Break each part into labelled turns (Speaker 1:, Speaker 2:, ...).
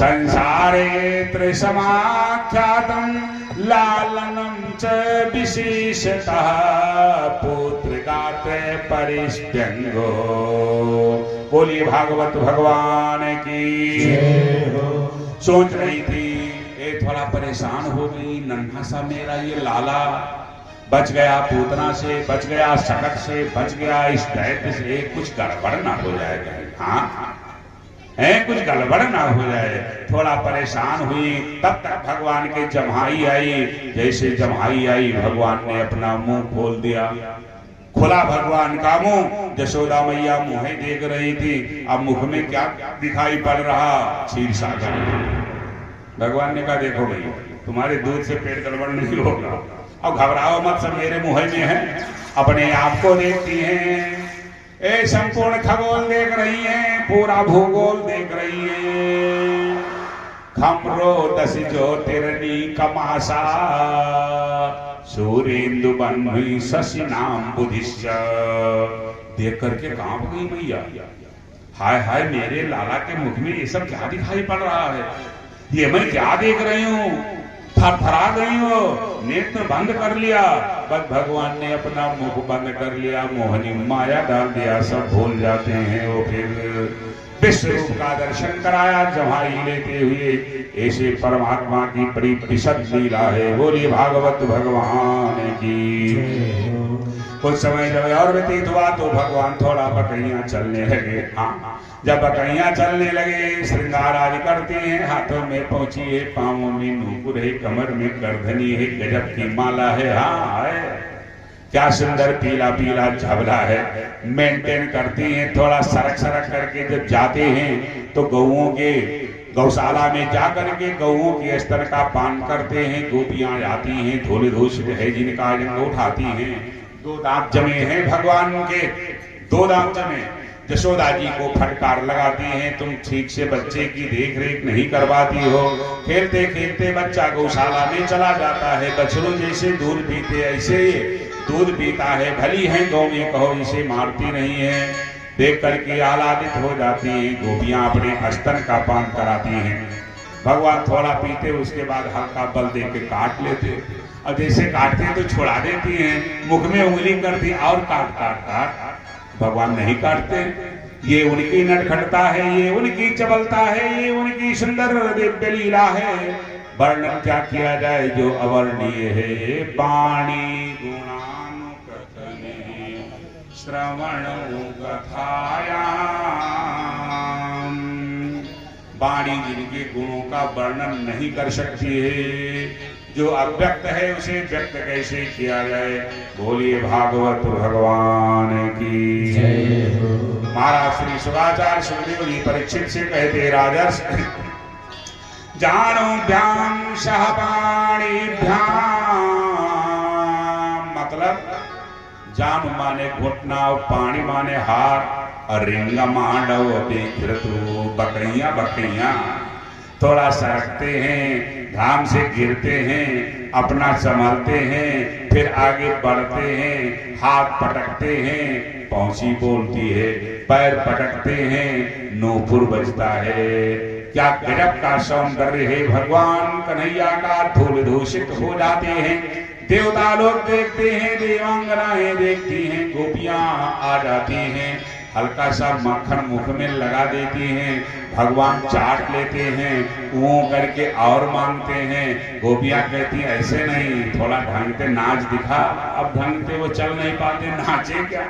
Speaker 1: संसारे त्रिसमाख्यातं लालनं च विशेषतः पुत्रगात्र परिस्त्यंगो। बोलिए भागवत भगवान की। सोच रही थी ये थोड़ा परेशान हो गई, नन्हा सा मेरा ये लाला बच गया, पूतना से बच गया, सकट से बच गया, इस दैत्य से कुछ गड़बड़ ना हो जाएगा। हाँ है कुछ गड़बड़ ना हो जाए, थोड़ा परेशान हुई। तब तक भगवान के जम्हाई आई। जैसे जम्हाई आई भगवान ने अपना मुंह खोल दिया। खुला भगवान का मुंह, यशोदा मैया मुंह देख रही थी। अब मुख में क्या दिखाई पड़ रहा? क्षीर सागर। भगवान ने कहा देखो भाई तुम्हारे दूध से पेट गड़बड़ नहीं होगा, अब घबराओ मत, सब मेरे मुंह में है। अपने आप को देखती हैं, ए संपूर्ण खगोल देख रही हैं, पूरा भूगोल देख रही हैं। खमरो दस ज्योतिर्नी कमासा सूर्येन्दु बन्ही शशि नाम बुधिश्च। देख करके कांप गई मैया। हाय हाय मेरे लाला के मुख में ये सब क्या दिखाई पड़ रहा है? ये मैं क्या देख रही हूँ? थरथरा गई हो, नेत्र बंद कर लिया। बस भगवान ने अपना मुख बंद कर लिया, मोहनी माया डाल दिया, सब भूल जाते हैं। वो फिर विश्व रूप का दर्शन कराया जम्हाई लेते हुए। ऐसे परमात्मा की बड़ी विशद लीला है। बोलिए भागवत भगवान की। कुछ समय जब और व्यतीत हुआ तो भगवान थोड़ा बकरियां चलने लगे। हाँ जब बकरियां चलने लगे, श्रृंगार आदि करते हैं, हाथों में पहुंची है, पांवों में नूपुर है, कमर में गर्दनी है, गजब की माला है। हाँ है क्या सुंदर पीला पीला झबला है। मेंटेन करती हैं, थोड़ा सरक सरक करके जब जाते हैं तो गौओं के गौशाला में जाकर के गौओं के स्तर का पान करते हैं। गोपियां आती हैं, धूल दूषित है जिनका जंग उठाती हैं। दो दांत जमे हैं भगवान के, दो दांत जमे। यशोदा जी को फटकार लगाती हैं, तुम ठीक से बच्चे की देख रेख नहीं करवाती हो। खेलते खेलते बच्चा गौशाला में चला जाता है। बछड़ों जैसे दूध पीते ऐसे दूध पीता है। भली है गौ में कहो इसे मारती नहीं है। देख करके आह्लादित हो जाती हैं। गोपियां अपने स्तन का पान कराती हैं। भगवान थोड़ा पीते, उसके बाद हल्का बल दे के काट लेते। और जैसे काटते तो छुड़ा देती हैं, मुख में उंगली करती और काट काट काट। भगवान नहीं काटते। ये उनकी नटखटता है, ये उनकी चबलता है, ये उनकी सुंदर दिव्य लीला है। वर्णन क्या किया जाए जो अवर्णीय है। वाणी गुणानुकथने श्रवणो कथायाम। वाणी जिनके गुणों का वर्णन नहीं कर सकती है, जो अव्यक्त है उसे व्यक्त कैसे किया जाए। बोलिए भागवत भगवान की। महाराज श्री शुकाचार्य सुखदेव जी परीक्षित से कहते राजर्षि जानो भ्याम सह पाणिभ्याम। मतलब जान माने घुटना, पानी माने हाथ, और रिंग मांडव ऋतु। बकरियां बकरियां थोड़ा सरकते हैं, धाम से गिरते हैं, अपना संभालते हैं, फिर आगे बढ़ते हैं, हाथ पटकते हैं, पहुंची बोलती है, पैर पटकते हैं, नूपुर बजता है। क्या गजब का सौंदर्य है भगवान कन्हैया का। धूल दूषित हो जाते हैं, देवता लोग देखते हैं, देवांगनाएं देखती हैं, गोपियां आ जाती हैं, हल्का सा मक्खन मुख में लगा देती हैं। भगवान चाट लेते हैं, वो करके और मांगते हैं। गोपियां कहती हैं ऐसे नहीं, थोड़ा ढंग से नाच दिखा। अब ढंग से वो चल नहीं पाते, नाचे क्या?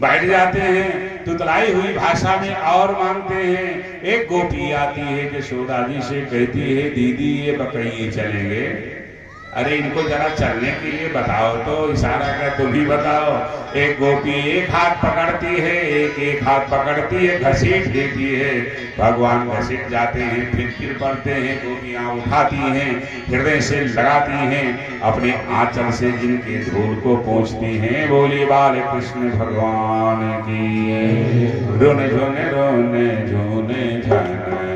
Speaker 1: बैठ जाते हैं, तुतलाई हुई भाषा में और मांगते हैं। एक गोपी आती है यशोदा जी से, कहती है दीदी ये बकरियां चलेंगे। अरे इनको जरा चलने के लिए बताओ तो, इशारा कर तुम ही बताओ। एक गोपी एक हाथ पकड़ती है, एक हाथ पकड़ती है, घसीट देती है। भगवान घसीट जाते हैं, फिर पड़ते हैं। गोपियां उठाती हैं, हृदय से लगाती हैं, अपने आंचल से जिनके धूल को पहुंचती हैं। बोली बाल कृष्ण भगवान की। रोने रोने रोने झूने झन झन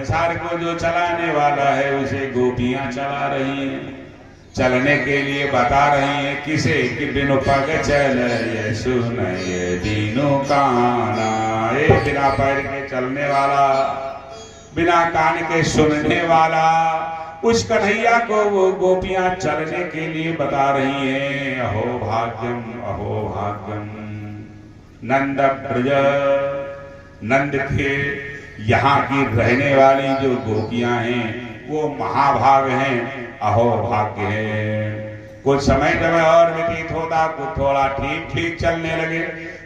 Speaker 1: संसार को जो चलाने वाला है उसे गोपियां चला रही हैं, चलने के लिए बता रही हैं किसे कि बिनु पग चल ये सुन ये दीनों काना। ए बिना पैर के चलने वाला, बिना कान के सुनने वाला, उस कन्हैया को वो गोपियां चलने के लिए बता रही हैं। अहो भाग्यम अहो भाग्यम। नंद ब्रज, नंद के यहाँ की रहने वाली जो गोपियां हैं वो महाभाग हैं, अहो भाग्य है। कुछ समय जब और व्यतीत होता, कुछ थोड़ा ठीक ठीक चलने लगे,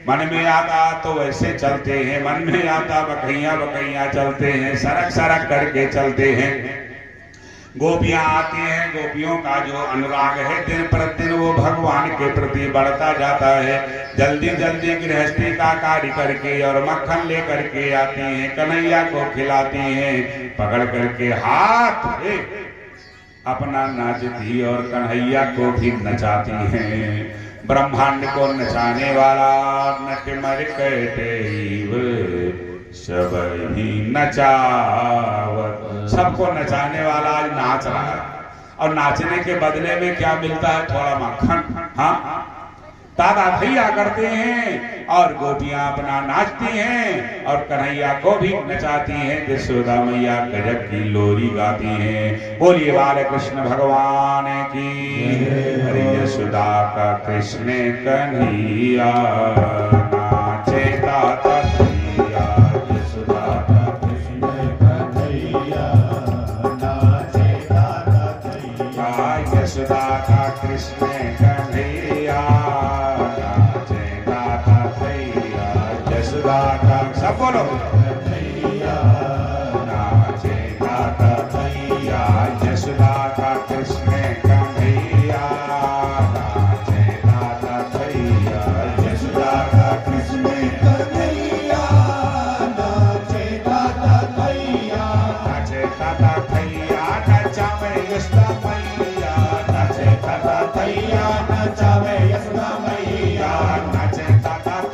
Speaker 1: मन में आता तो वैसे चलते हैं, मन में आता बकैया बकैया चलते हैं, सरक सरक करके चलते हैं। गोपियां आती हैं, गोपियों का जो अनुराग है दिन प्रतिदिन वो भगवान के प्रति बढ़ता जाता है। जल्दी जल्दी गृहस्थी का कार्य करके और मक्खन लेकर के आती हैं, कन्हैया को खिलाती हैं, पकड़ करके हाथ अपना नाचती और कन्हैया को भी नचाती हैं। ब्रह्मांड को नचाने वाला नटमर कैटेव सब ही नचावत, सबको नचाने वाला आज नाच रहा है। और नाचने के बदले में क्या मिलता है? थोड़ा मक्खन। हाँ, दादा भैया करते हैं और गोपियां अपना नाचती हैं और कन्हैया को भी नचाती हैं। यशोदा मैया गजब की लोरी गाती हैं। बोलिए बाल कृष्ण भगवान की। हरि यशोदा का कृष्ण कन्हैया नाचे ताता भैया, यशोदा का कृष्ण कन्हैया नाचे ताता भैया, यशोदा का कृष्ण कन्हैया सब बोलो भैया नाचे दाता भैया, यशोदा का कृष्ण कन्हैया नाचे दाता भैया, यशोदा का कृष्ण कन्हैया नाचे दाता भैया, नाचे दाता भैया नचावे यशोदा मैया, नाचे दाता भैया नचावे यशोदा मैया, नाचे दाता भैया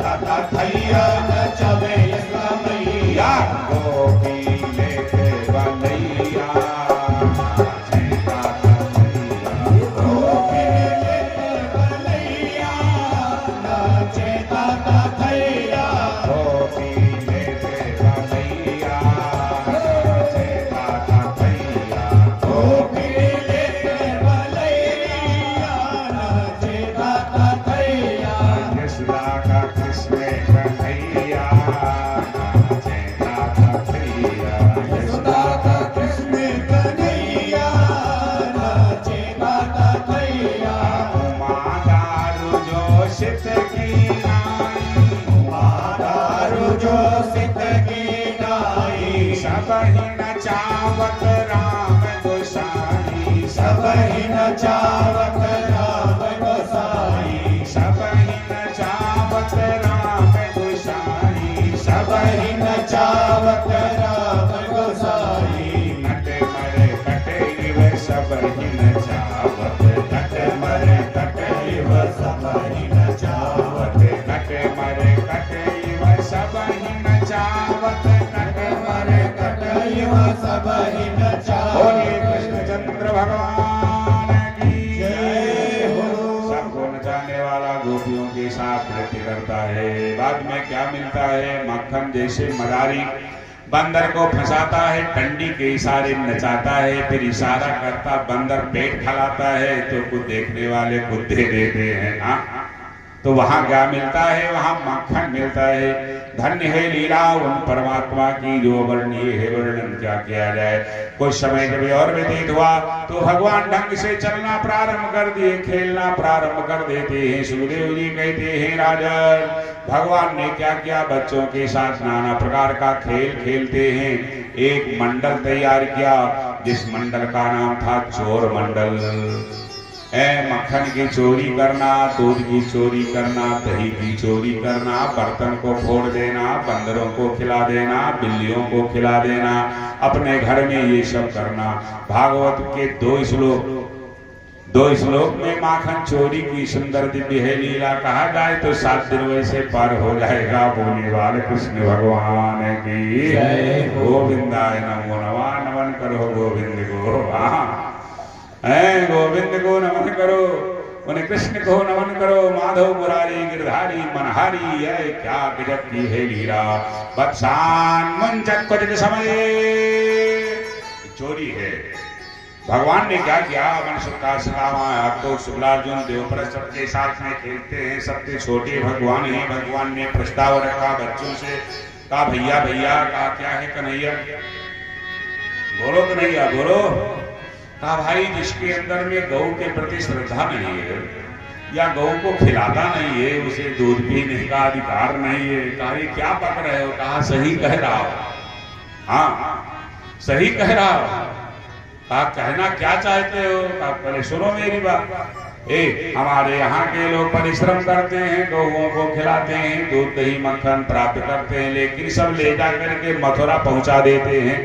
Speaker 1: नचावे भैया नचावे यशोदा मैया, गोपी लेके बलैया नाचे दाता भैया, गोपी लेके बलैया नाचे दाता भैया, गोपी लेके बलैया नाचे दाता भैया, गोपी लेके बलैया नाचे दाता भैया, यशोदा का कृष्ण कन्हैया नाचे दाता भैया, यशोदा का कृष्ण कन्हैया नाचे दाता भैया। उमा दारू जो सित की नाई, उमा दारू जो सित की नाई, सब ही नचावत राम गोसाई, सब ही नचावत राम गोसाई, सब ही नचावत राम गोसाई, सब ही नचावत राम गोसाई। नट मरे कटे वे सब ही नचावत, नट मरे कटे वे सब ही नचावत, नट मरे कटे वे सब ही नचावत, नट मरे कटे वे सब ही नचावत। बोलिए कृष्णचंद्र भगवान की जय हो। सबको नचाने वाला गोपियों के साथ नृत्य करता है। बाद में क्या मिलता है? मक्खन जैसे मदारी बंदर को फंसाता है, डंडी के इशारे नचाता है, फिर इशारा करता बंदर पेट खिलाता है तो कुछ देखने वाले कुछ दे देते हैं। हाँ, तो वहां क्या मिलता है? वहां मक्खन मिलता है। धन्य है लीला उन परमात्मा की जो वर्णीय है, वर्णन क्या किया जाए। कुछ समय जब और व्यतीत हुआ तो भगवान ढंग से चलना प्रारंभ कर दिए, खेलना प्रारंभ कर देते हैं। सुखदेव जी कहते हैं राजन, भगवान ने क्या किया? बच्चों के साथ नाना प्रकार का खेल खेलते हैं। एक मंडल तैयार किया जिस मंडल का नाम था चोर मंडल। मक्खन की चोरी करना, दूध की चोरी करना, दही की चोरी करना, बर्तन को फोड़ देना, बंदरों को खिला देना, बिल्लियों को खिला देना, अपने घर में ये सब करना। भागवत के 2 श्लोक दो श्लोक में माखन चोरी की सुंदर दिव्य है लीला, कहा जाए तो 7 दिन वैसे पार हो जाएगा। बोलने वाले कृष्ण भगवान की जय। गोविंदाय नमो नमः। नमन करो गोविंद को, गोविंद को नमन करो, उन्हें कृष्ण को नमन करो। माधव मुरारी गिरधारी मनहारी, है क्या गजब की है लीला। बत्सान मुंचत क्वचित समय, चोरी है। भगवान ने क्या किया, मनसुखा सदामा तो शुक्लार्जुन देवपर सबके साथ में खेलते हैं, सबसे छोटे भगवान हैं। भगवान ने प्रस्ताव रखा बच्चों से, कहा भैया भैया, कहा क्या है कन्हैया, बोलो कन्हैया बोलो। कहा भाई जिसके अंदर में गौ के प्रति श्रद्धा नहीं है या गौ को खिलाता नहीं है, उसे दूध पीने का अधिकार नहीं है। कहा ये क्या पक रहे हो, कहा सही कह रहा हो, हाँ सही कह रहा हो। कहा कहना क्या चाहते हो, कहा पहले सुनो मेरी बात। हमारे यहाँ के लोग परिश्रम करते हैं, गौओं को खिलाते हैं, दूध दही मक्खन प्राप्त करते हैं, लेकिन सब ले जा करके मथुरा पहुंचा देते हैं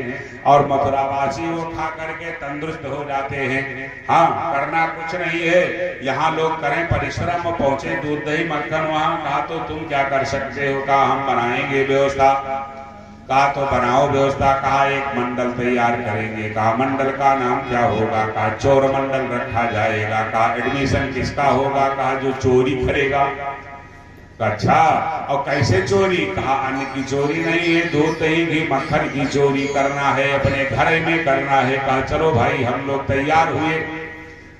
Speaker 1: और मथुरावासी वो खा करके तंदुरुस्त हो जाते हैं। हाँ करना कुछ नहीं है, यहाँ लोग करें परिश्रम, पहुंचे दूध दही मक्खन वहाँ। कहा तो तुम क्या कर सकते हो, कहा हम बनाएंगे व्यवस्था। कहा तो बनाओ व्यवस्था। कहा एक मंडल तैयार करेंगे। कहा मंडल का नाम क्या होगा, कहा चोर मंडल रखा जाएगा। कहा एडमिशन किसका होगा, कहा जो चोरी करेगा। अच्छा और कैसे चोरी, कहा अन्न की चोरी नहीं है, दूध दही घी मक्खन की चोरी करना है, अपने घर में करना है। कहा चलो भाई हम लोग तैयार हुए,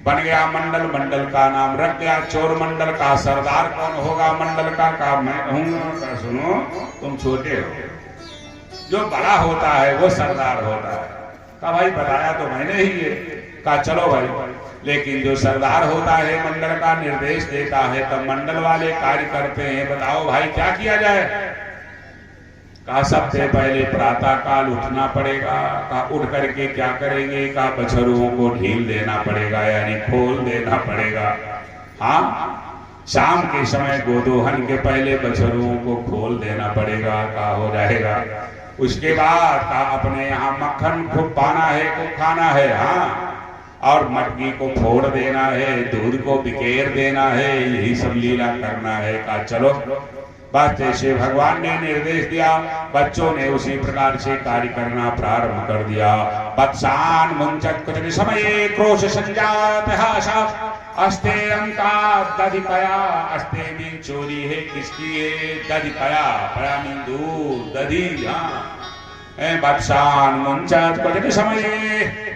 Speaker 1: बन गया मंडल। मंडल का नाम रख गया चोर मंडल। का सरदार कौन होगा मंडल का, कहा मैं कहूँगा। सुनो तुम छोटे हो, जो बड़ा होता है वो सरदार होता है। कहा भाई बताया तो मैंने ही है। कहा चलो भाई, लेकिन जो सरदार होता है मंडल का निर्देश देता है, तब मंडल वाले कार्य करते हैं। बताओ भाई क्या किया जाए। कहा सबसे पहले प्रातः काल उठना पड़ेगा। कहा उठ करके क्या करेंगे, कहा बछरुओं को ढील देना पड़ेगा, यानी खोल देना पड़ेगा। हाँ शाम के समय गोदोहन के पहले बछरुओं को खोल देना पड़ेगा। कहा हो जाएगा। उसके बाद कहा अपने यहाँ मक्खन खूब पाना है, खूब खाना है, हाँ और मटकी को फोड़ देना है, दूध को बिखेर देना है, यही सब लीला करना है। कहा चलो बस जैसे भगवान ने निर्देश दिया, बच्चों ने उसी प्रकार से कार्य करना प्रारंभ कर दिया। बत्सान मुंचत कुछ समय क्रोश संजात हासा, अस्ते अंका दधिपया। अस्ते में चोरी है किसकी है, दधिपया, पया में दूध दधी। हाँ बत्सान मुंचत कुछ समय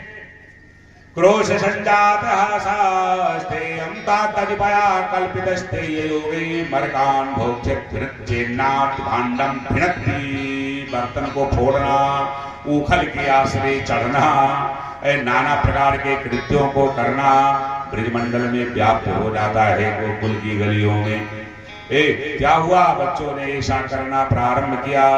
Speaker 1: क्रोश संजात हासास्ते अंका दधिपया कल्पितस्ते ये योगे मरकान भोक्षित चेन्नाथ भांडम भिनक्ति। बर्तन को फोड़ना, उखल के आश्रय चढ़ना, नाना प्रकार के कृत्यों को करना ब्रजमंडल में व्याप्त हो जाता है गोकुल की गलियों में। क्या हुआ, बच्चों ने ऐसा करना प्रारंभ किया।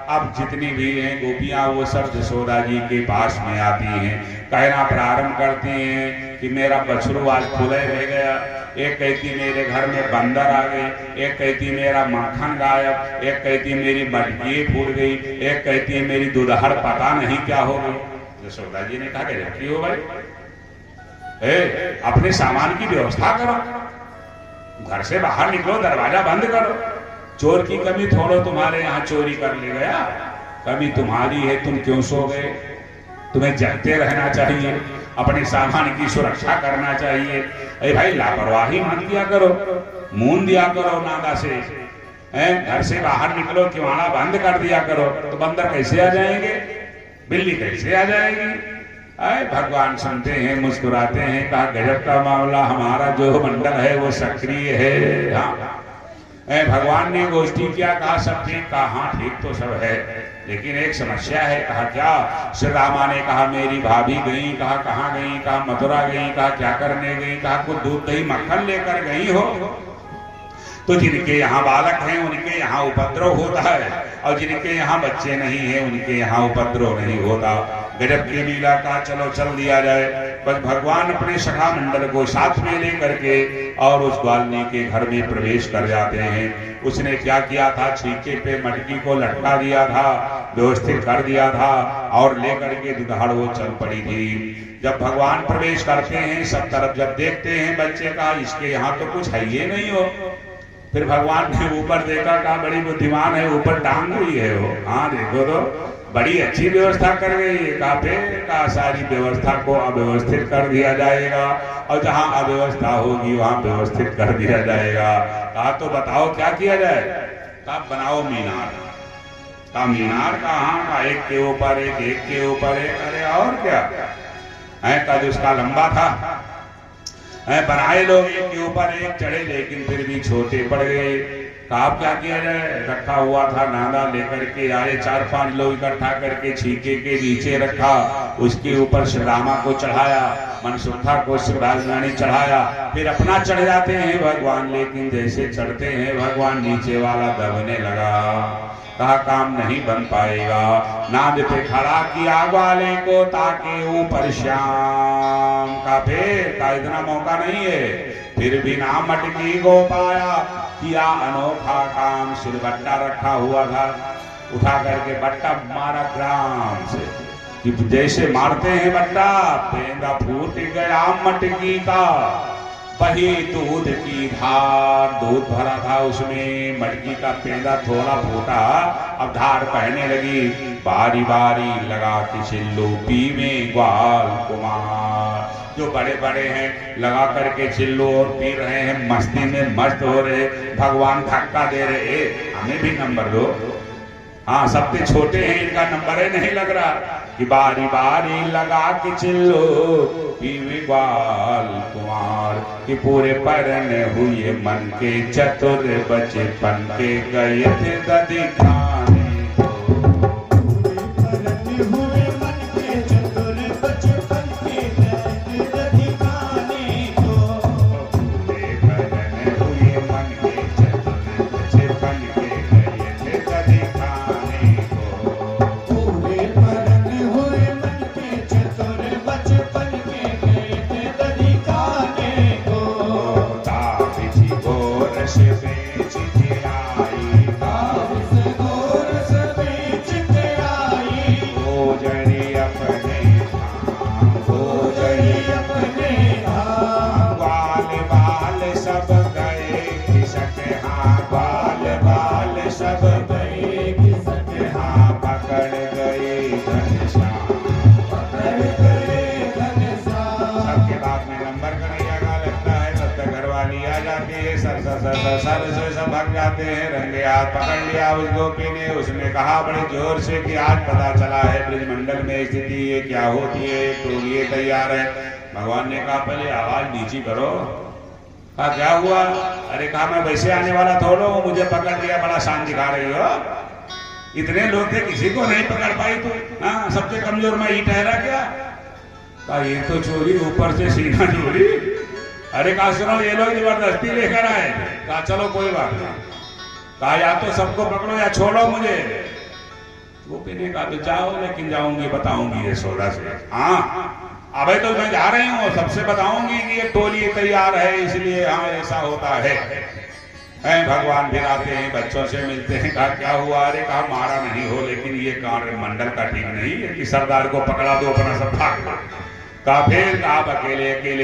Speaker 1: अब जितनी भी हैं गोपियां वो सब यशोदा जी के पास में आती हैं, कहना प्रारंभ करती हैं कि मेरा बछरू आज खुले रह गया। एक कहती मेरे घर में बंदर आ गए, एक कहती मेरा मक्खन गायब, एक कहती मेरी मटकी फूट गई, एक कहती मेरी दुधार पता नहीं क्या हो गई। यशोदा जी ने कहा कि रखी हो भाई, अपने सामान की व्यवस्था करो, घर से बाहर निकलो, दरवाजा बंद करो। चोर की कमी थोड़ो तुम्हारे यहाँ चोरी कर ले गया, कमी तुम्हारी है, तुम क्यों सो गए। तुम्हें जगते रहना चाहिए, अपने सामान की सुरक्षा करना चाहिए। अरे भाई लापरवाही मत दिया करो, मून दिया करो नादा से। घर से बाहर निकलो, किवाड़ा बंद कर दिया करो, तो बंदर कैसे आ जाएंगे, बिल्ली कैसे आ जाएगी। भगवान सुनते हैं, मुस्कुराते हैं, कहा गजब का मामला, हमारा जो मंडल है वो सक्रिय है। हाँ भगवान ने गोष्ठी किया, कहा सब ठीक, कहा हाँ ठीक तो सब है, लेकिन एक समस्या है। कहा क्या। श्री रामा ने कहा मेरी भाभी गई। कहा कहाँ गई, कहा मथुरा गई। कहा क्या करने गई, कहा कुछ दूध दही मक्खन लेकर गई हो। तो जिनके यहाँ बालक हैं उनके यहाँ उपद्रव होता है, और जिनके यहाँ बच्चे नहीं हैं उनके यहाँ उपद्रव नहीं होता। गजब की लीला का चलो चल दिया जाए। बस भगवान अपने सखा मंडल को साथ में लेकर के और उस ग्वालिनी के घर में प्रवेश कर जाते हैं। उसने क्या किया था, छीके पे मटकी को लटका दिया था, व्यवस्थित कर दिया था और लेकर के दुधाड़ वो चल पड़ी थी। जब भगवान प्रवेश करते हैं, सब तरफ जब देखते हैं बच्चे का, इसके यहाँ तो कुछ है ये नहीं हो। फिर भगवान ने ऊपर देखा, कहा बड़ी बुद्धिमान है, ऊपर टांग गई है वो। हाँ देखो तो बड़ी अच्छी व्यवस्था कर गई है। कहा फिर का सारी व्यवस्था को अव्यवस्थित कर दिया जाएगा और जहाँ अव्यवस्था होगी वहाँ व्यवस्थित कर दिया जाएगा। कहा तो बताओ क्या किया जाए। कहा बनाओ मीनार। कहा मीनार कहाँ का, एक के ऊपर एक के ऊपर एक। अरे और क्या है, कद उसका लंबा था, बनाए लोग एक के ऊपर एक चढ़े, लेकिन फिर भी छोटे पड़ गए। कहा क्या किया जाए। रखा हुआ था नादा लेकर के आए, 4-5 लोग इकट्ठा करके छीके के नीचे रखा, उसके ऊपर श्रीरामा को चढ़ाया, मनसुखा को श्रीराजरानी चढ़ाया, फिर अपना चढ़ जाते हैं भगवान। लेकिन जैसे चढ़ते हैं भगवान, नीचे वाला दबने लगा। कहा काम नहीं बन पाएगा। नाद पे खड़ा किया ग्वाले को, ताके ऊपर श्याम का फिर का इतना मौका नहीं है। फिर भी ना मटकी को पाया, किया अनोखा काम। सिलबट्टा रखा हुआ था, उठा करके बट्टा मारा ग्राम से, कि जैसे मारते हैं बट्टा, पेंदा फूट गया मटकी का। वही दूध की धार, दूध भरा था उसमें, मटकी का पेंदा थोड़ा फूटा, अब धार बहने लगी। बारी बारी लगा के चिल्लो पीवे ग्वाल कुमार। जो बड़े बड़े हैं लगा करके चिल्लो और पी रहे हैं, मस्ती में मस्त हो रहे। भगवान धक्का दे रहे, हमें भी नंबर दो। हाँ सबसे छोटे हैं, इनका नंबर ही नहीं लग रहा। कि बारी बारी लगा के चिल्लो पीवे ग्वाल कुमार, कि पूरे परन हुए मन के चतुर, बचपन के गए थे ददी खाने को। पूरे परन हुए मन के चतुर, बचपन के गए थे ददी खाने को। पूरे परन हुए मन के चतुर, बचपन के गए थे ददी खाने को। पूरे परन हुए मन के चतुर, बचपन के गए थे ददी खाने को। ताबिजी गोरस बेच के आई, ताबिज गोरस बेच के आई। भोजरी अपने धाम, भोजरी अपने धाम। ग्वाल बाल सब गए खिसक, हाँ ग्वाल बाल सब गए खिसक, हाँ पकड़ गए घनश्याम, पकड़ गए घनश्याम। सबके बाद में नंबर कन्हैया का लगता है, तब तक घरवाली आ जाती है, सर से सब भाग जाते हैं। रंगे हाथ पकड़ लिया उस गोपी ने। उसने कहा बड़े जोर से कि आज पता चला है ब्रजमंडल में स्थिति ये क्या होती है, टोलिए तैयार है। भगवान ने कहा पहले आवाज नीची करो। कहा क्या हुआ। अरे कहा मैं वैसे आने वाला थोड़ा हूँ, मुझे पकड़ लिया, बड़ा शान दिखा रही हो। इतने लोग थे, किसी को नहीं पकड़ पाई तू। हाँ सबसे कमजोर मैं ही ठहरा क्या। कहा ये तो चोरी, ऊपर से सीना चोरी। अरे कहा सुनो ये लोग जबरदस्ती लेकर आए। कहा चलो कोई बात नहीं। कहा या तो सबको पकड़ो या छोड़ो मुझे। गोपी ने कहा तो जाओ, लेकिन जाऊंगी बताऊंगी यशोदा से। हाँ अबे तो मैं जा रही हूँ, सबसे बताऊंगी कि ये टोली तैयार है, इसलिए हाँ ऐसा होता है। भगवान फिर आते हैं, बच्चों से मिलते हैं। कहा क्या हुआ। अरे कहा मारा नहीं हो, लेकिन ये कार्य मंडल का ठीक नहीं है कि सरदार को पकड़ा दो अपना सब भाग दो। कहा फिर आप अकेले अकेले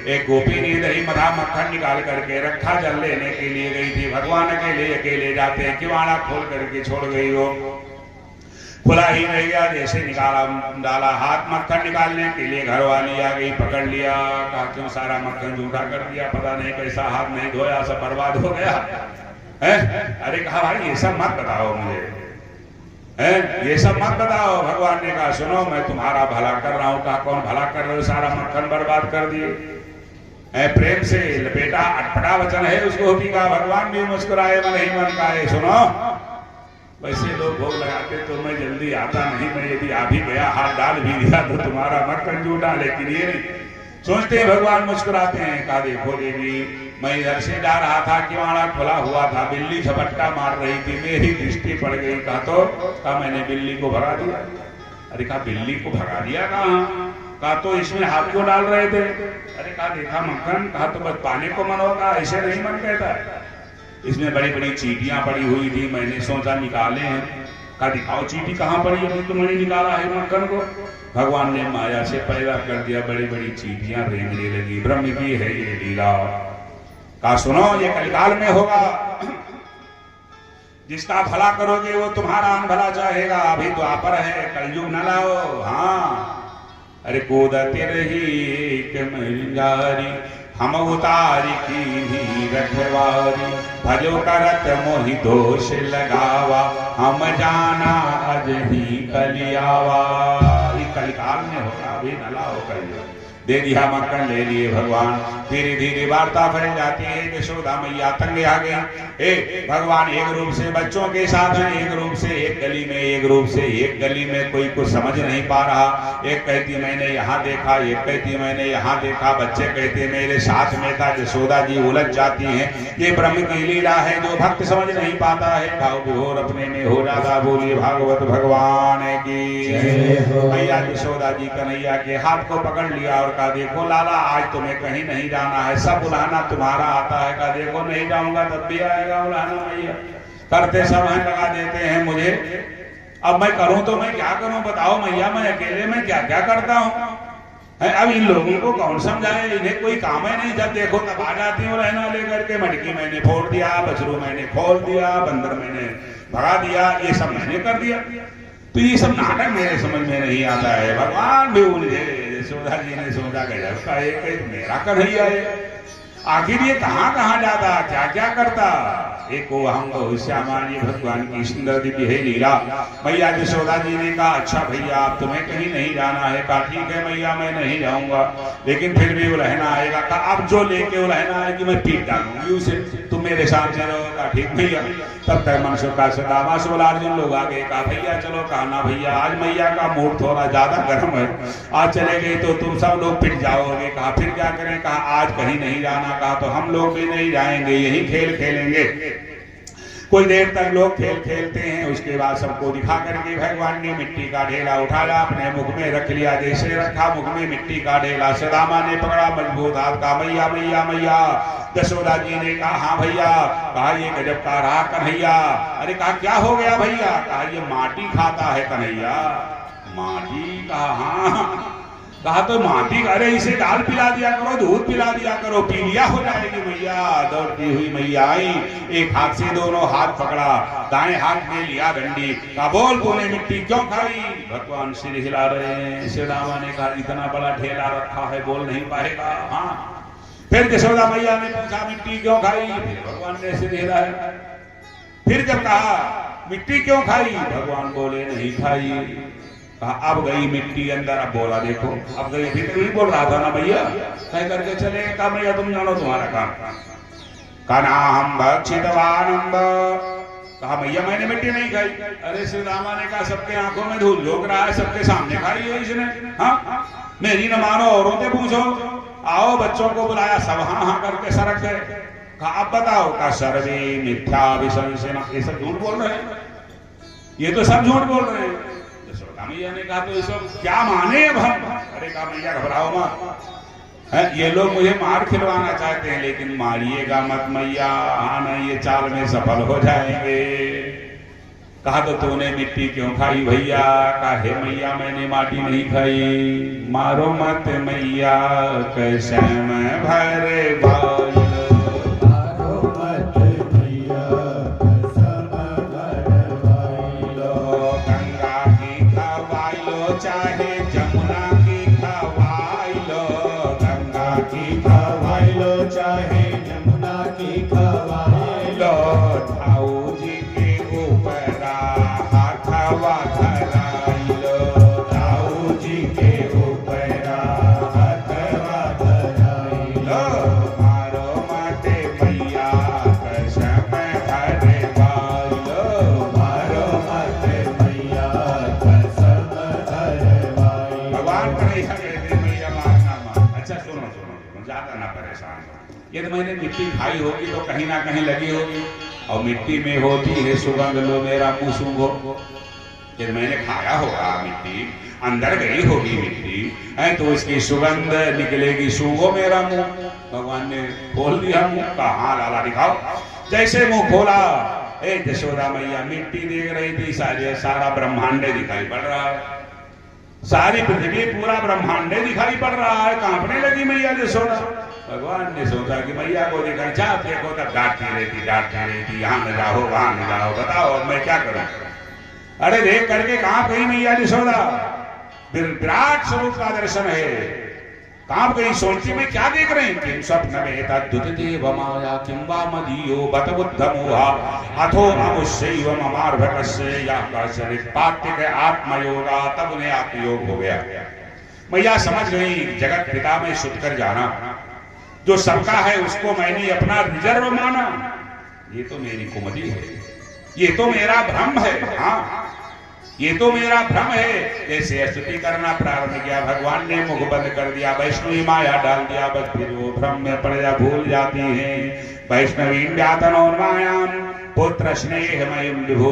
Speaker 1: एक गोपी ने दही मधा मक्खन निकाल करके रखा, जल लेने के लिए गई थी। भगवान अकेले अकेले जाते हैं, किवाड़ा खोल करके छोड़ गई हो, खुला ही रह गया। जैसे निकाला डाला हाथ मक्खन निकालने के लिए, घर वाली आ गई, पकड़ लिया। कहा क्यों सारा मक्खन झूठा कर दिया, पता नहीं कैसा हाथ नहीं धोया, सब बर्बाद हो गया है। अरे कहा भाई ये सब मत बताओ मुझे, ये सब मत बताओ। भगवान ने कहा सुनो मैं तुम्हारा भला कर रहा हूँ। कहा कौन भला कर रहे हो, सारा मक्खन बर्बाद कर दिए। प्रेम से लपेटा अटपटा वचन है उस गोपी का। भगवान भी मुस्कुराए मन ही मन का है। सुनो वैसे लोग भोग लगाते तो मैं जल्दी आता नहीं, मैं यदि आ भी गया हाथ डाल भी दिया तो तुम्हारा मक्खन झूठा, लेकिन ये नहीं सोचते हैं। भगवान मुस्कुराते हैं। कहा देखो देवी मैं इधर से जा रहा था, किवाड़ा खुला हुआ था, बिल्ली झपट्टा मार रही थी, मेरी दृष्टि पड़ गई। कहा तो कहा मैंने बिल्ली को भगा दिया। अरे कहा बिल्ली को भगा दिया कहाँ। कहा तो इसमें हाथ क्यों डाल रहे थे? अरे कहा देखा मक्खन, कहा तो बस पाने को मन होगा, ऐसे नहीं मन कहता है। इसमें बड़ी बड़ी चीटियां पड़ी हुई थी, मैंने सोचा निकाले हैं। कहा दिखाओ चीटी कहाँ पड़ी है, तुमने निकाला है मक्खन को? भगवान ने माया से पैदा कर दिया, बड़ी बड़ी चीटियां रेंगने लगी। ब्रह्म की है ये लीला। कहा सुनो ये कलिकाल में होगा, जिसका भला करोगे वो तुम्हारा भला चाहेगा। अभी तो आपर है, कलयुग न लाओ। हाँ अरे कूदते रही मंगारी, हम उतारी की भी रखवारी। भजो करत मोहि दोष लगावा, हम जाना अज ही कलियावा। ये कलिकाल में होगा, अभी न लाओ कलयुग। दे दिया मक्खन, ले लिए भगवान। धीरे धीरे वार्ता फैल जाती है। यशोदा मैया तंगे आ गई। भगवान एक रूप से बच्चों के साथ हैं, एक रूप से एक गली में, एक रूप से एक गली में। कोई कुछ समझ नहीं पा रहा। एक कहती मैंने यहाँ देखा, एक कहती मैंने यहाँ देखा। बच्चे कहते मेरे साथ में था। यशोदा जी उलझ जाती हैं। ये ब्रह्म की लीला है जो भक्त समझ नहीं पाता है। भाव विभोर अपने में हो जाता। बोलिए भागवत भगवान की। मैया यशोदा जी कन्हैया के हाथ को पकड़ लिया और कहा देखो लाला, आज तुम्हें कहीं नहीं जाना है, सब बुलाना तुम्हारा आता है। कहा देखो नहीं जाऊंगा तब भी आएगा बुलाना। मैया करते सब हैं, लगा देते हैं मुझे। अब मैं करूं तो मैं क्या करूं बताओ मैया, मैं अकेले में क्या क्या करता हूं। अब इन लोगों को कौन समझाए, इन्हें कोई काम है नहीं। जब देखो तब आ जाती हूँ रहना लेकर के। मटकी मैंने फोड़ दिया, बछरू मैंने खोल दिया, बंदर मैंने भगा दिया, ये सब मैंने कर दिया। तो ये सब नाटक मेरे समझ में नहीं आता है। भगवान भी उलझे। यशोदा जी ने सोचा गजब का एक मेरा कन्हैया है, आखिर ये कहाँ कहाँ जाता, क्या क्या करता। एक हम श्यामानी भगवान की सुंदर दिव्य है लीला। मैया यशोदा जी ने कहा अच्छा भैया आप तुम्हें कहीं नहीं जाना है। कहा ठीक है मैया मैं नहीं जाऊंगा, लेकिन फिर भी उलहना आएगा। कहा अब जो लेके उलहना है कि मैं पीट डालूंगी उसे, तुम मेरे साथ में रहो। कहा ठीक भैया। तब तक मनसुर का सदामा सोलार्जुन लोग आ गए। कहा भैया चलो। कहा ना भैया आज मैया का मूड थोड़ा ज्यादा गर्म है, आज चले गए तो तुम सब लोग पिट जाओगे। कहा फिर क्या करें? कहा आज कहीं नहीं जाना। कहा तो हम लोग भी नहीं जाएंगे, यही खेल खेलेंगे। कोई देर तक लोग खेल खेलते हैं, उसके बाद सबको दिखा करके भगवान ने मिट्टी का ढेला उठाया, अपने मुख में रख लिया। जैसे रखा मुख में मिट्टी का ढेला, सदामा ने पकड़ा मजबूत हाथ का। मैया मैया मैया। यशोदा जी ने कहा हाँ भैया। कहा ये गजब का रहा कन्हैया। अरे कहा क्या हो गया भैया? कहा ये माटी खाता है कन्हैया। माटी? कहा हाँ। कहा तो माटी, अरे इसे दाल पिला दिया करो, दूध पिला दिया करो, पीलिया हो जाएगी मैया। दौड़ती हुई मैया आई, एक हाथ से दोनों हाथ पकड़ा, दाएं हाथ में लिया डंडी। कहा बोल तूने मिट्टी क्यों खाई? भगवान सिर हिला रहे हैं। सदामा ने कहा इतना बड़ा ढेला रखा है, बोल नहीं पाएगा। हाँ। फिर यशोदा मैया ने पूछा मिट्टी क्यों खाई? भगवान ने सिर हिलाया। फिर जब कहा मिट्टी क्यों खाई? भगवान बोले नहीं खाई। कहा अब गई मिट्टी अंदर। अब बोला देखो अब गई। अभी तो नहीं बोल रहा था ना भैया, कह करके चले। कहा भैया तुम जानो तुम्हारा काम। कहा ना हम भक्षितवानंद। कहा भैया मैंने मिट्टी नहीं खाई। अरे सदामा ने कहा सबके आंखों में धूल झोंक रहा है, सबके सामने खाई है इसने। हाँ मेरी न मानो औरों से पूछो। आओ बच्चों को बुलाया, सब हाँ हाँ करके सरक गए। कहा अब बताओ। कहा सर्वे मिथ्या विशंसिनः। ये सब झूठ बोल रहे हैं, ये तो सब झूठ बोल रहे हैं। मैया ने कहा तो ये सब क्या माने अब हम? अरे कहा मैया घबराओ मत, ये लोग मुझे मार खिलवाना चाहते हैं, लेकिन मारिएगा मत मैया। हाँ नहीं ये चाल में सफल हो जाएंगे। कहा तो तूने मिट्टी क्यों खाई भैया? कहा हे मैया मैंने माटी नहीं खाई। मारो मत मैया कैसे मैं भरे बाल। चाहे जमुना की खवाई लो, गंगा की खवाई लो, चाहे जमुना की खवाई लो। ताऊ जी के ऊपर हाथवा धराई लो, ताऊ जी के ऊपर हाथवा धराई लो। मारो माते मैया कसम भरे बाई लो, मारो माते मैया अच्छा सुनो सुनो ज्यादा ना परेशान। यदि मैंने मिट्टी खाई होगी तो कहीं ना कहीं लगी होगी, और मिट्टी में होती है सुगंध, लो मेरा मुंह सूंघो। कि मैंने खाया होगा मिट्टी, अंदर गई होगी मिट्टी, है तो इसकी सुगंध निकलेगी, सूंघो मेरा मुंह। भगवान ने खोल दिया मुंह, कहा हाँ लाला दिखाओ। जैसे मुंह खोला, यशोदा मैया मिट्टी देख रही थी, सारा ब्रह्मांड दिखाई पड़ रहा है, सारी पृथ्वी पूरा ब्रह्मांड दिखाई पड़ रहा है। कांपने लगी मैया यशोदा। भगवान ने सोचा कि मैया को दिखाई, जा देखो तब डांटती रहती, यहाँ न जाओ वहां न जाओ, बताओ अब मैं क्या करूं। अरे देख करके कांप गई मैया यशोदा, विराट स्वरूप का दर्शन है। कांप गई, सोचती में क्या देख रहे हैं, किम स्वप्न में तद्दुतिदेव माया किम वा मदीयो बत बुद्धमोहा अथो अमुष्यैव ममार्भकस्य या काचरित पात्तिक आत्मयोगा। तब उन्हें आत्मयोग हो गया। मैया समझ गई जगत पिता में सुध कर जाना, जो सबका है उसको मैंने अपना रिजर्व माना, ये तो मेरी कुमति है, ये तो मेरा भ्रम है। हाँ ये तो मेरा भ्रम है। जैसे स्तुति करना प्रारंभ किया, भगवान ने मुख बंद कर दिया, वैष्णवी माया डाल दिया, बस फिर वो भ्रम में पड़ जा भूल जाती है। वैष्णवी व्यातन और मायाम पुत्र स्नेहमयम विभो।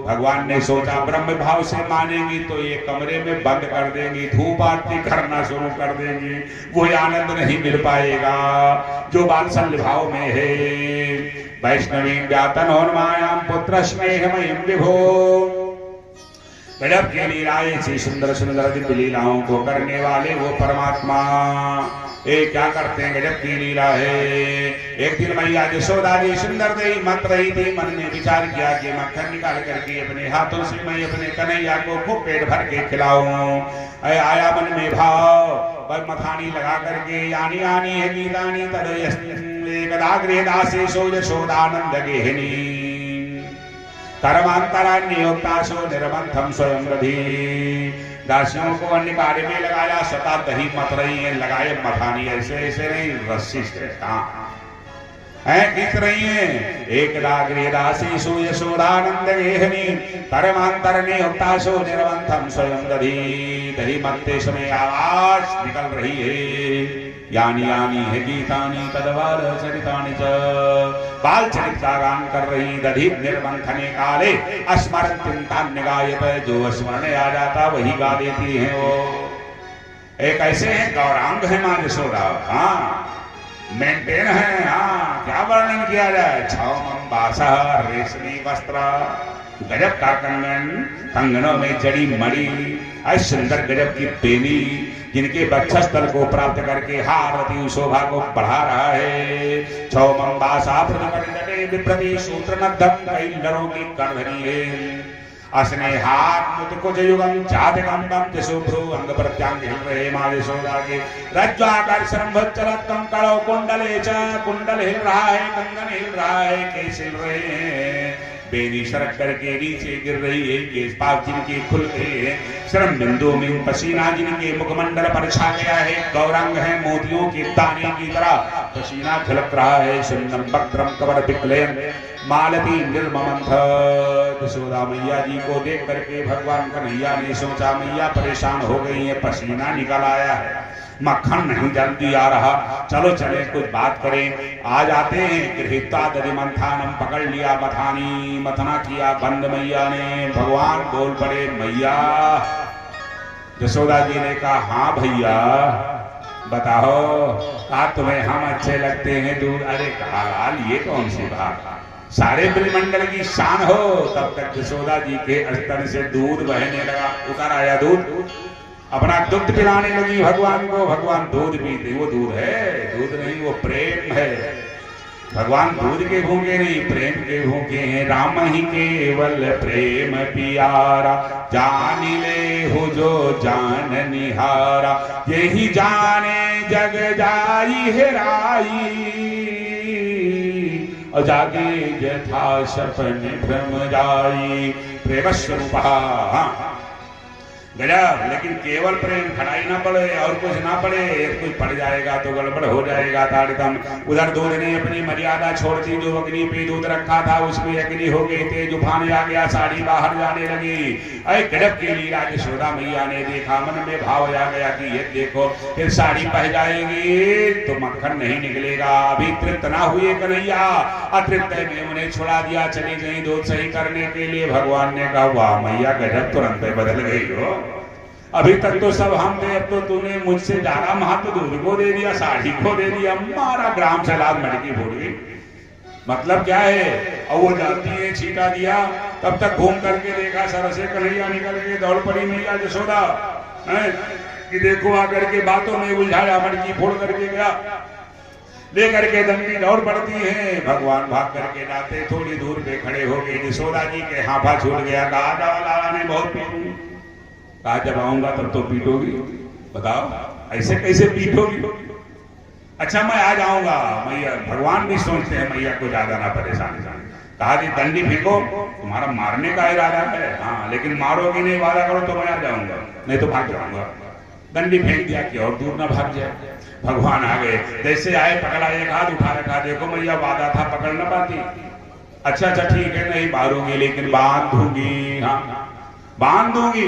Speaker 1: भगवान ने सोचा ब्रह्म भाव से मानेंगी तो ये कमरे में बंद कर देंगी, धूप आरती करना शुरू कर देंगी, वो आनंद नहीं मिल पाएगा जो वात्सल्य भाव में है। वैष्णवी व्यातन और मायाम पुत्र स्नेहमयम विभो। गजब की लीलाएं, ऐसी सुंदर सुंदर दिव्य लीलाओं को करने वाले वो परमात्मा क्या करते हैं, गजब की लीला है। एक दिन मैया यशोदा जी सुंदर देवी मत रही थी, मन ने विचार किया कि मक्खन निकाल करके अपने हाथों से मैं अपने कन्हैया को खूब पेट भर के खिलाऊं। आया मन में भाव, मखानी लगा करके यानी आनी है गीतानी तदगृह दासे सो यशोदानंद गेहिनी कर्मांतरान्योक्ताशो निर्बंधम स्वयं रधि। दासियों को अन्य कार्य में लगाया, स्वतः दही मत रही है, लगाए मखानी, ऐसे ऐसे नहीं, रस्सी से खींच रही है। एक गृह दासी सो यशोदानंद गेहिनी कर्मांतरनियोक्ताशो निर्बंधम स्वयं रधि। दही मत्ते समय आवाज निकल रही है, यानी यानी है गीतानी तदवार चरितानि च। बाल चरित का गान कर रही, दधि निर्बंधने काले स्मरण चिंतान्य गायत। जो स्मरण आ जाता वही गा देती है वो। एक ऐसे हैं गौरांग है मां यशोदा, हाँ मेंटेन है। हाँ क्या वर्णन किया जाए, छौमं बासः रेशमी वस्त्र, गजब का कंगन, कंगनों में जड़ी मणि, सुंदर गजब की बेनी, जिनके वक्षस्थल को प्राप्त करके हारती शोभा को बढ़ा रहा है। छौमं बासा प्रतिपरिजटे विप्रति सूत्रनद्धम, कई नरों की कर्णधरी है। असने हाथ मुतकुज युगम चादिकंबम जशुभ्रु अंग प्रत्यांग हिल रहे मां यशोदा के। रज्ज्वाकार सरंभ चलत कंकड़ो कुंडले च, कुंडल हिल रहा है, कंगन हिल रहा है, केस हिल रहे हैं। बेनी सड़क करके नीचे गिर रही है, केस पाप जिनके खुल गए हैं, श्रम बिंदु में पसीना जिनके मुखमंडल पर छा गया है। गौरांग है मोतियों के दाने की तरह, पसीना झलक रहा है। सुन्नम वक्त्रम कवर विक्लयन मालती निर्ममंथ। यशोदा मैया जी को देख करके भगवान कन्हैया ने सोचा मैया परेशान हो गई है, पसीना निकल आया है, मक्खन नहीं जल्दी आ रहा, चलो चले कुछ बात करें। आ जाते हैं। गृहीत्वा दधि मंथानम, पकड़ लिया मथानी, मथना किया बंद मैया ने। भगवान बोल पड़े मैया। यशोदा जी ने कहा हाँ भैया बताओ, आज तुम्हें हम अच्छे लगते हैं दूध? अरे कहा लाल ये कौन सी बात, सारे ब्रह्मंडल की शान हो। तब तक यशोदा जी के स्तन से दूध बहने लगा, उतर आया दूध, अपना दुग्ध पिलाने लगी भगवान को। भगवान दूध पीते, वो दूध है, दूध नहीं वो प्रेम है। भगवान दूध के भूखे नहीं, प्रेम के भूखे हैं। राम ही केवल प्रेम पियारा, जान ले हो जो जान निहारा। यही जाने जग जाई हेराई, और जागे जथा सपन भ्रम जाई। प्रेम स्वरूप गजब। लेकिन केवल प्रेम खड़ाई ना पड़े और कुछ ना पड़े, कुछ पड़ जाएगा तो गड़बड़ हो जाएगा ताड़ितम। उधर दूध ने अपनी मर्यादा छोड़ दी, जो अग्नि पे दूध रखा था उसमें अग्नि हो गई, तेज उफान आ गया, साड़ी बाहर जाने लगी। अरे गजब की लीला यशोदा मैया ने देखा, मन में भाव आ गया कि ये देखो फिर साड़ी पह जाएगी तो मक्खन नहीं निकलेगा। अभी तृप्त ना हुए कन्हैया, अतृप्त में उन्हें छुड़ा दिया, चली गई दूध सही करने के लिए। भगवान ने कहा वाह मैया गजब, तुरंत बदल गई हो। अभी तक तो सब हम थे, अब तो तूने मुझसे ज्यादा महत्व दूध को दे दिया, साड़ी को दे दिया, हमारा ग्राम से लाद मटकी भूल गई। मतलब क्या है? और वो जाती है छीटा दिया, तब तक घूम करके देखा सर से कन्हैया निकल के दौड़ पड़ी मैया यशोदा कि देखो आकर के बातों में उलझाया, मटकी फोड़ करके गया, लेकर के दंडी दौड़ पड़ती है। भगवान भाग करके जाते, थोड़ी दूर पे खड़े हो गए, यशोदा जी के हाथा छूट गया। कहा लाला ने बहुत पीटूंगी, कहा जब आऊंगा तब तो पीटोगी, बताओ ऐसे कैसे पीटोगी? अच्छा मैं आ जाऊंगा। मैया भगवान भी सोचते हैं मैया को ज्यादा ना परेशान जाने। कहा कि दंडी फेंको, तुम्हारा मारने का इरादा है? हाँ, लेकिन मारोगी नहीं, वादा करो तो मैं आ जाऊंगा, नहीं तो भाग जाऊंगा। दंडी फेंक दिया कि और दूर ना भाग जाए। भगवान आ गए, जैसे आए पकड़ा, एक हाथ उठा रखा, देखो मैया वादा था पकड़ ना पाती। अच्छा ठीक है, नहीं मारूंगी लेकिन बांध दूंगी, हाँ बांध दूंगी।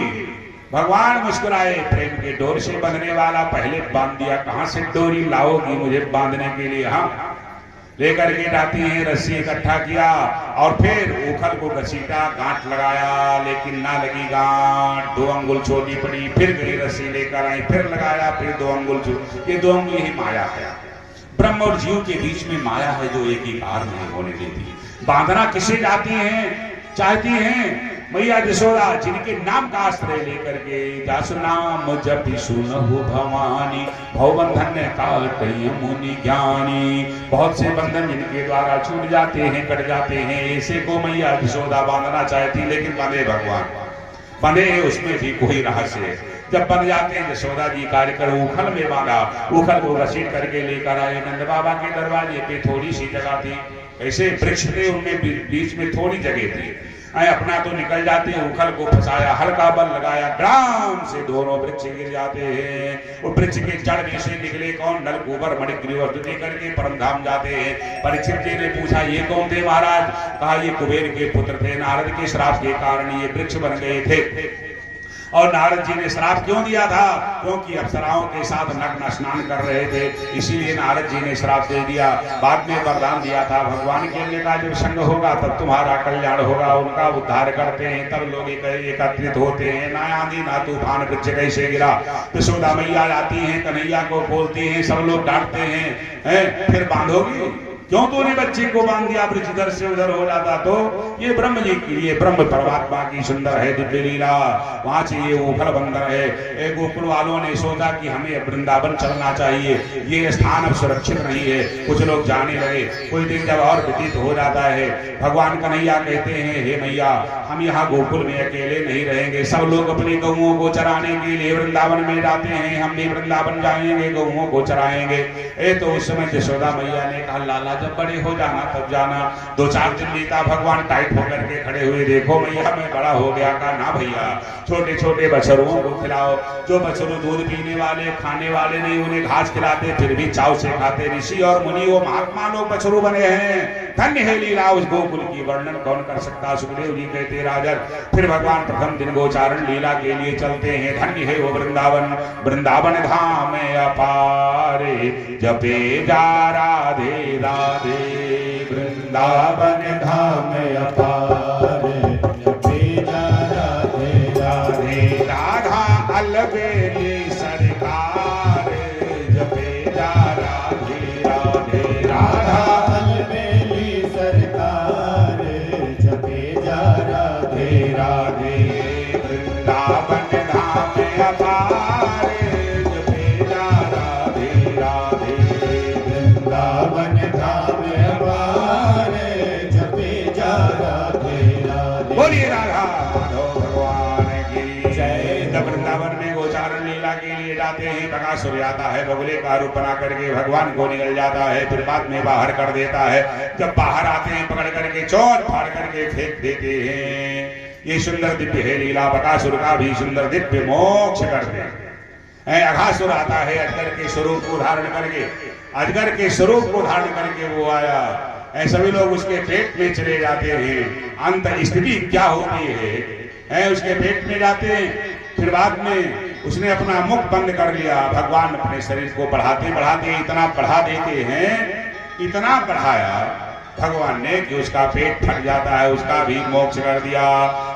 Speaker 1: भगवान मुस्कुराए, प्रेम के डोर से बंधने वाला पहले बांध दिया, कहां से डोरी लाओगी मुझे बांधने के लिए? हाँ लेकर के जाती हैं, रस्सी इकट्ठा किया और फिर उखल को घसीटा, गांठ लगाया लेकिन ना लगी गांठ, 2 अंगुल छोटी पड़ी, फिर गई रस्सी लेकर आई, फिर लगाया, फिर 2 अंगुल छोटी। ये 2 अंगुल ही माया है, ब्रह्म और जीव के बीच में माया है जो एक ही बार नहीं होने देती। बांधना किसे जाती हैं, चाहती हैं? मैया यशोदा, जिनके नाम का आश्रय लेकर के जासु नाम जपि सुनहु भवानी, भवबंधन काटै मुनि ज्ञानी। बहुत से बंधन जिनके द्वारा छूट जाते हैं, कट जाते हैं, ऐसे को मैया यशोदा बांधना चाहती, लेकिन बंधे भगवान, बंधे उसमें भी कोई रहस्य है। जब बन जाते हैं यशोदा जी कार्य कर उखल में बांधा, उखल को घसीट करके लेकर आए। नंद बाबा के दरवाजे पे थोड़ी सी जगह थी, ऐसे वृक्ष थे, उनमें बीच में थोड़ी जगह थी। अपना तो निकल जाते हैं, उखल को फंसाया, हल्का बल लगाया, ग्राम से दोनों वृक्ष गिर जाते हैं। वो वृक्ष के जड़ में से निकले कौन? नल गोबर मणिग्रीव लेकर के परम धाम जाते हैं। परीक्षित जी ने पूछा ये कौन थे महाराज? कहा ये कुबेर के पुत्र थे, नारद के श्राप के कारण ये वृक्ष बन गए थे। और नारद जी ने श्राप क्यों दिया था? क्योंकि अप्सराओं के साथ नग्न स्नान कर रहे थे, इसीलिए नारद जी ने श्राप दे दिया। बाद में वरदान दिया था, भगवान के का जब संग होगा तब तुम्हारा कल्याण होगा। उनका उद्धार करते हैं, तब लोग एकत्रित होते हैं। ना आंधी ना तूफान, वृक्ष कैसे गिरा। यशोदा मैया आती हैं, कन्हैया को बोलती हैं, सब लोग डांटते हैं, फिर बांधोगी क्यों? तूने बच्चे को बांध दिया, वृक्ष इधर से उधर हो जाता। तो ये ब्रह्म जी की, ये ब्रह्म परमात्मा की सुंदर है दिव्य लीला। वहां से ये उखल बंदर है। एक गोकुल वालों ने सोचा कि हमें वृंदावन चलना चाहिए, ये स्थान अब सुरक्षित नहीं है। कुछ लोग जाने लगे। कुछ दिन जब और व्यतीत हो जाता है, भगवान कन्हैया कहते हैं हे मैया, हम यहाँ गोकुल में अकेले नहीं रहेंगे, सब लोग अपनी गऊओं को चराने के लिए वृंदावन में जाते हैं, हम भी वृंदावन जाएंगे, गऊओं को चराएंगे। तो उस समय यशोदा मैया ने कहा लाला जब बड़े हो जाना तब जाना। 2-4 दिन बीता, भगवान टाइट होकर के खड़े हुए, देखो मैया मैं बड़ा हो गया। का ना भैया, छोटे छोटे बछरुओं को खिलाओ। जो बछरू दूध पीने वाले, खाने वाले नहीं, उन्हें घास खिलाते, फिर भी चाव से खाते। ऋषि और मुनि वो महात्मा लोग बछरू बने हैं। धन्य है लीला उस गोकुल की, वर्णन कौन कर सकता। सुखदेव जी कहते राजन। फिर भगवान प्रथम दिन गोचारण लीला के लिए चलते हैं। धन्य है वो वृंदावन, वृंदावन धाम अपारे, जपे जा राधे राधे। वृंदावन धाम अपारे, जपे जा राधे राधे। राधा अलबेली सरकार, जपे जा राधे राधे। राधा अलबेली सरकार, जपे जा राधे राधे। वृंदावन धाम अपारे, जपे जा राधे राधे। वृंदावन धाम अपारे, जपे जा राधे राधे। बोलिए राधा माधव भगवान की जय। जब वृंदावन में गोचारण लीला के लिए जाते हैं, बकासुर आता है, बगुले का रूप बना करके भगवान को निकल जाता है, फिर बाद में बाहर कर देता है। जब बाहर आते हैं, पकड़ करके चौर फाड़ करके फेंक देते हैं। ये सुंदर दिव्य है लीला। बकासुर का भी सुंदर दिव्य मोक्ष करते हैं। अघासुर आता है अजगर के स्वरूप को धारण करके, अजगर के स्वरूप को धारण करके वो आया। सभी लोग उसके पेट में चले जाते हैं। अंत स्थिति क्या होती है उसके पेट में जाते हैं। फिर बाद में उसने अपना मुख बंद कर लिया। भगवान अपने शरीर को बढ़ाते बढ़ाते इतना बढ़ा देते हैं, इतना बढ़ाया भगवान ने कि उसका पेट फट जाता है। उसका भी मोक्ष कर दिया।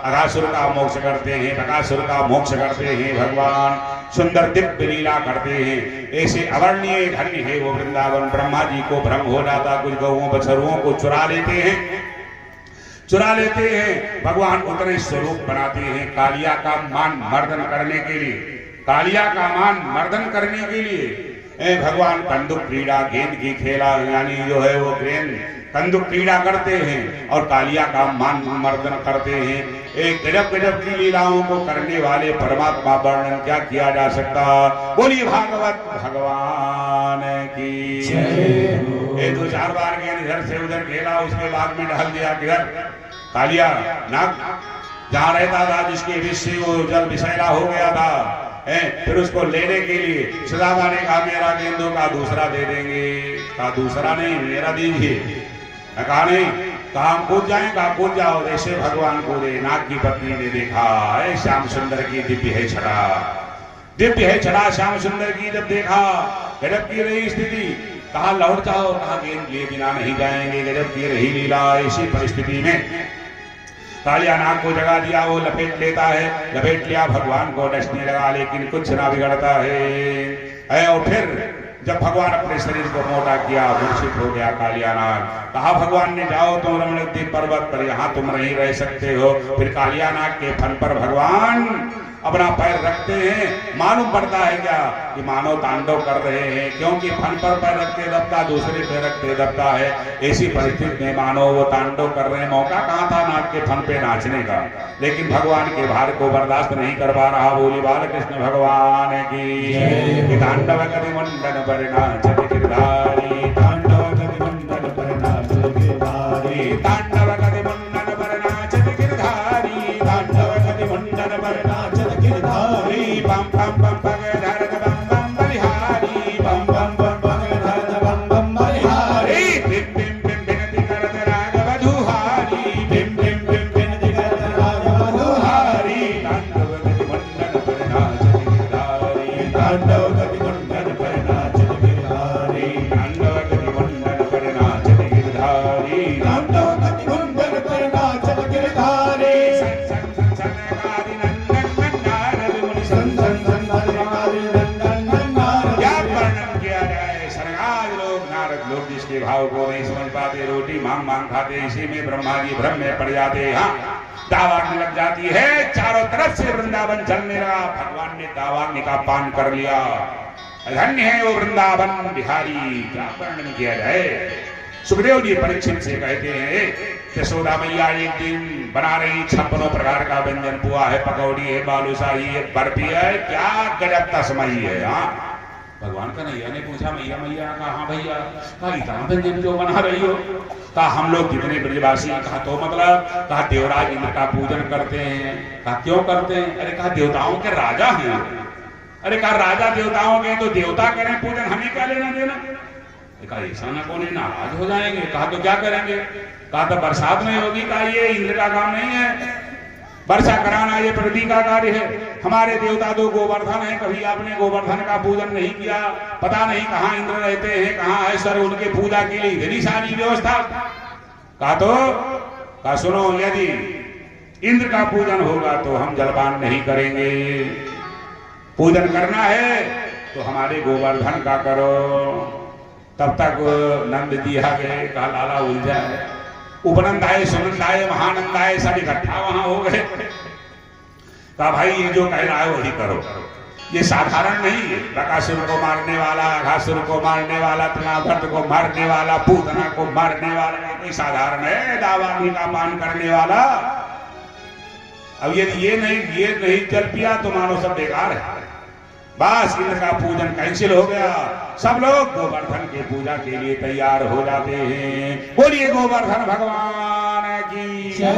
Speaker 1: अघासुर का मोक्ष करते हैं, बकासुर का मोक्ष करते हैं भगवान। सुंदर दिव्य लीला करते हैं। ऐसे अवर्णीय धन्य है वो वृंदावन। ब्रह्मा जी को भ्रम हो जाता, कुछ गौओं बछरुओं को चुरा लेते हैं। भगवान उतने स्वरूप बनाते हैं कालिया का मान मर्दन करने के लिए। कालिया का मान मर्दन करने के लिए भगवान कंदुक क्रीड़ा, गेंद की खेला यानी जो है वो गेंद कंदुक क्रीड़ा करते हैं और कालिया का मान मर्दन करते हैं। एक गजब गजब की लीलाओं को करने वाले परमात्मा वर्णन क्या किया जा सकता। बोलिए भागवत भगवान की जय। दो चार बार गेंद इधर से उधर खेला, उसके बाद में ढल दिया किधर कालिया नाग जहाँ रहता था, जिसके विषय वो जल विषैला हो गया था। फिर उसको लेने के लिए सुदामा ने कहा मेरा गेंदों का दूसरा दे देंगे। कहा दूसरा नहीं, मेरा दीजिए। कहा नहीं, कहा हम कूद जाएं। कहा कूद जाओ। ऐसे भगवान को दे। नाग की पत्नी ने देखा श्याम सुंदर की दिव्य है छड़ा, दिव्य है छड़ा श्याम सुंदर की। जब देखा गजब की रही स्थिति, कहा लौट जाओ। कहा गेंद लिए बिना नहीं जाएंगे। गजब की रही लीला। ऐसी परिस्थिति में कालिया नाग को जगा दिया। वो लपेट लेता है, लपेट लिया, भगवान को डसने लगा, लेकिन कुछ ना बिगड़ता है। और फिर जब भगवान अपने शरीर को मोटा किया, मूर्छित हो गया कालिया नाग। कहा भगवान ने जाओ तुम रमणीय पर्वत पर, यहाँ तुम नहीं रह सकते हो। फिर कालिया नाग के फन पर भगवान अपना पैर रखते हैं। मालूम पड़ता है क्या कि मानव तांडव कर रहे हैं, क्योंकि फन पर पैर रखते दबता, दूसरे पैर रखते दबता है। ऐसी परिस्थिति में मानव वो तांडव कर रहे हैं। मौका कहाँ था नाग के फन पे नाचने का, लेकिन भगवान के भार को बर्दाश्त नहीं कर पा रहा। बोली बाल कृष्ण भगवान की। तांडव कदि मंडन पर नाचत गिरधारी, तांडव कदि मंडन पर नाचत गिरधारी, तांडव कदि मंडन पर नाचत गिरधारी, तांडव कदि मंडन पर नाचत गिरधारी। बम बम बम बगधर बम बम बलिहारी, बम बम बम बगधर बम बम बलिहारी। बिम बिम बिम बिनती करत राग वधुहारी, बिम बिम बिम बिनती करत राग वधुहारी। तांडव कदि मंडन पर नाचत गिरधारी, तांडव कदि मंडन पर नाचत गिरधारी, तांडव कदि मंडन पर नाचत गिरधारी, तांडव कदि मंडन पर नाचत गिरधारी। जिसके भाव को नहीं समझ पाते, रोटी मांग मांग खाते, इसी में ब्रह्मा जी भ्रम में पड़ जाते। हाँ, दावाग्नि लग जाती है। चारों तरफ से वृंदावन चलने लगा। भगवान ने दावाग्नि का पान कर लिया। धन्य है वो वृंदावन बिहारी। क्या वर्णन किया जाए। सुखदेव जी परीक्षित से कहते हैं यशोदा मैया एक दिन बना रही 56 प्रकार का व्यंजन। पुआ है, पकौड़ी है, बालूशाही है, बर्फी है। क्या गजब का समय है। हाँ, भगवान का नैया ने पूछा मैया मैया, कहा हाँ भैया, कहा इतना व्यंजन क्यों बना रही हो। कहा हम लोग कितने ब्रजवासी। कहा तो मतलब। कहा देवराज इंद्र का पूजन करते हैं। कहा क्यों करते हैं। अरे कहा देवताओं के राजा हैं। अरे कहा राजा देवताओं के, तो देवता करें पूजन, हमें क्या लेना देना। कहा ऐसा ना कौन नाराज हो जाएंगे। कहा तो क्या करेंगे। कहा तो बरसात नहीं होगी। कहा ये इंद्र का काम नहीं है, वर्षा कराना ये पृथ्वी का कार्य है। हमारे देवता तो गोवर्धन है, कभी आपने गोवर्धन का पूजन नहीं किया। पता नहीं कहाँ इंद्र रहते हैं, कहाँ है सर, उनके पूजा के लिए इतनी सारी व्यवस्था। कहा तो कहा सुनो, यदि इंद्र का पूजन होगा तो हम जलपान नहीं करेंगे। पूजन करना है तो हमारे गोवर्धन का करो। तब तक नंद जी आ गए। कहा लाला उलझा है। उपनंद आए, सुनंद आए, महानंद आए, सब इकट्ठा वहां हो गए। कहा भाई ये जो कह रहा है वही करो। ये साधारण नहीं है। बकासुर को मारने वाला, अघासुर को मारने वाला, तृणावर्त को मारने वाला, पूतना को मारने वाला कोई साधारण है। दावाग्नि का पान करने वाला। अब यदि ये नहीं जल पिया तो मानो सब बेकार है। बस इंद्र का पूजन कैंसिल हो गया। सब लोग गोवर्धन के पूजा के लिए तैयार हो जाते हैं। बोलिए गोवर्धन भगवान की जय।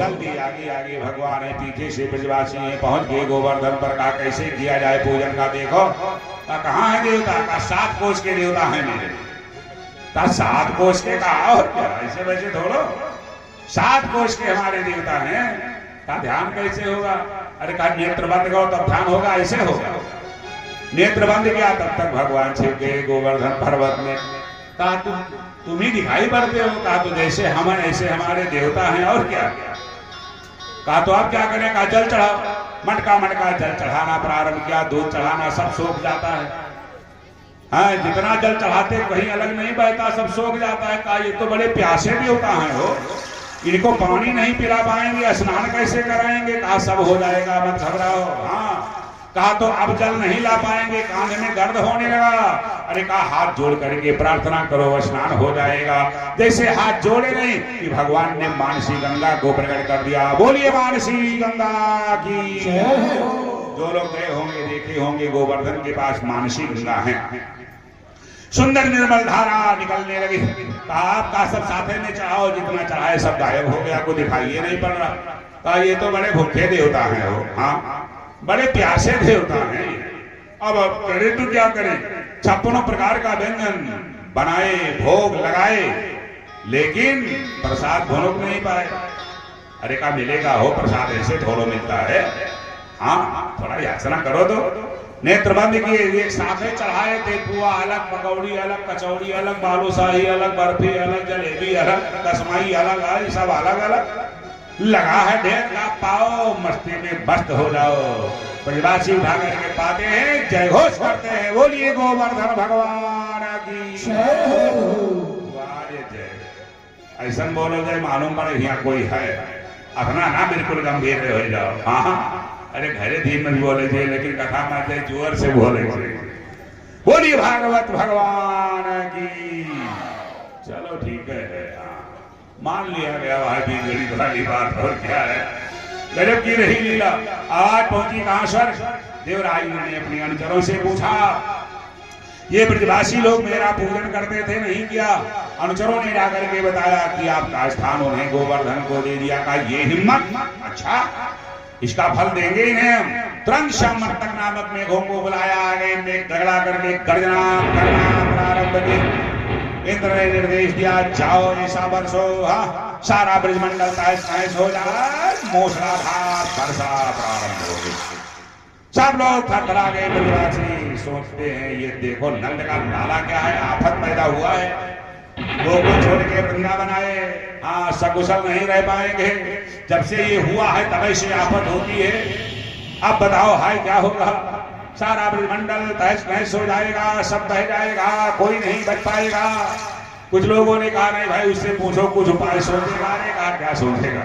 Speaker 1: जल्दी आगे आगे भगवान है, पीछे से ब्रजवासी है, पहुंच गए गोवर्धन पर। कहा कैसे किया जाए पूजन का, देखो। कहाँ है देवता? का 7 कोष के देवता है मेरे। का 7 कोष के? कहा और क्या, ऐसे वैसे थोड़ो, 7 कोष के हमारे देवता हैं। का ध्यान कैसे होगा? अरे कहा नेत्र बंद करो तब ध्यान होगा, ऐसे होगा? नेत्र बंद किया तब तक भगवान छिप गए गोवर्धन पर्वत में। कहा तुम ही दिखाई पड़ते हो। कहा तो जैसे हम ऐसे हमारे देवता हैं, और क्या। कहा तो आप क्या करें? कहा जल चढ़ाओ। मटका मटका जल चढ़ाना प्रारंभ किया, दूध चढ़ाना, सब सूख जाता है। हाँ, जितना जल चढ़ाते कहीं अलग नहीं बहता, सब सूख जाता है। कहा ये तो बड़े प्यासे देवता हैं हो, इनको पानी नहीं पिला पाएंगे, स्नान कैसे कराएंगे? कहा सब हो जाएगा, मत घबराओ। हाँ, कहा तो अब जल नहीं ला पाएंगे, कांधे में दर्द होने लगा। अरे कहा हाथ जोड़ करके प्रार्थना करो, स्नान हो जाएगा। जैसे हाथ जोड़े नहीं कि भगवान ने मानसी गंगा को प्रकट कर दिया। बोलिए मानसी गंगा की। जो लोग गए होंगे, देखे होंगे, गोवर्धन के पास मानसी गंगा है। सुंदर निर्मल धारा निकलने लगी। कहा आपका सब साथे में चढ़ाओ, जितना चढ़ाए सब गायब हो गया, को दिखाई नहीं पड़ रहा। कहा ये तो बड़े भूखे देवता हैं हो, हाँ बड़े प्यासे देवता हैं। अब करे तो क्या करें? 56 प्रकार का व्यंजन बनाए, भोग लगाए, लेकिन प्रसाद भोग नहीं पाए। अरे कहा मिलेगा हो प्रसाद, ऐसे थोड़ा मिलता है। हाँ थोड़ा याचना करो तो। नेत्र बंद किए, एक साथे चढ़ाए थे, पुआ अलग, पकौड़ी अलग, कचौड़ी अलग, बालूशाही अलग, बर्फी अलग, जलेबी अलग, कसमाई अलग, सब अलग अलग लगा है। ढेर का पाओ, मस्ती में मस्त हो जाओ। ब्रजवासी उठा करके पाते हैं, जय घोष करते हैं। बोलिए गोवर्धन भगवान की जय। ऐसा बोलो जय मालूम पड़े यहाँ कोई है, अपना ना बिल्कुल गंभीर हो जाओ। हाँ अरे घरे धीम में बोले थे, लेकिन कथा में जोर से बोले थे। बोलिए भागवत भगवान की। चलो ठीक है, मान लिया गया भाई, गरीब वाली बात और क्या है। गजब की रही लीला। आज पहुंची कहां स्वर्ग। देवराज ने अपने अनुचरों से पूछा, ये ब्रजवासी लोग मेरा पूजन करते थे, नहीं किया। अनुचरों ने जाकर के बताया कि आपका स्थान उन्हें गोवर्धन को दे दिया। का ये हिम्मत, अच्छा इसका फल देंगे इन्हें हम। तुरंत श्यामर्तक नामक मेघों को बुलाया, आगे मेघ झगड़ा करके गर्जना करना प्रारंभ की। इंद्र ने निर्देश दिया, जाओ ऐसा बरसो, हाँ सारा ब्रजमंडल तहस हो जाए, मूसलाधार वर्षा प्रारंभ हो गई। सब लोग थरथरा गए। ब्रजवासी सोचते हैं ये देखो नंद का नाला क्या है, आफत पैदा हुआ है। लोग को छोड़ के वृंदावन आए, हाँ सकुशल नहीं रह पाएंगे। जब से ये हुआ है तब से आफत होती है। अब बताओ हाय क्या होगा। सारा ब्रह्मंडल तहस नहस हो जाएगा, सब बह जाएगा, कोई नहीं बच पाएगा। कुछ लोगों ने कहा नहीं भाई उससे पूछो, कुछ उपाय सोचेगा। ने कहा क्या सोचेगा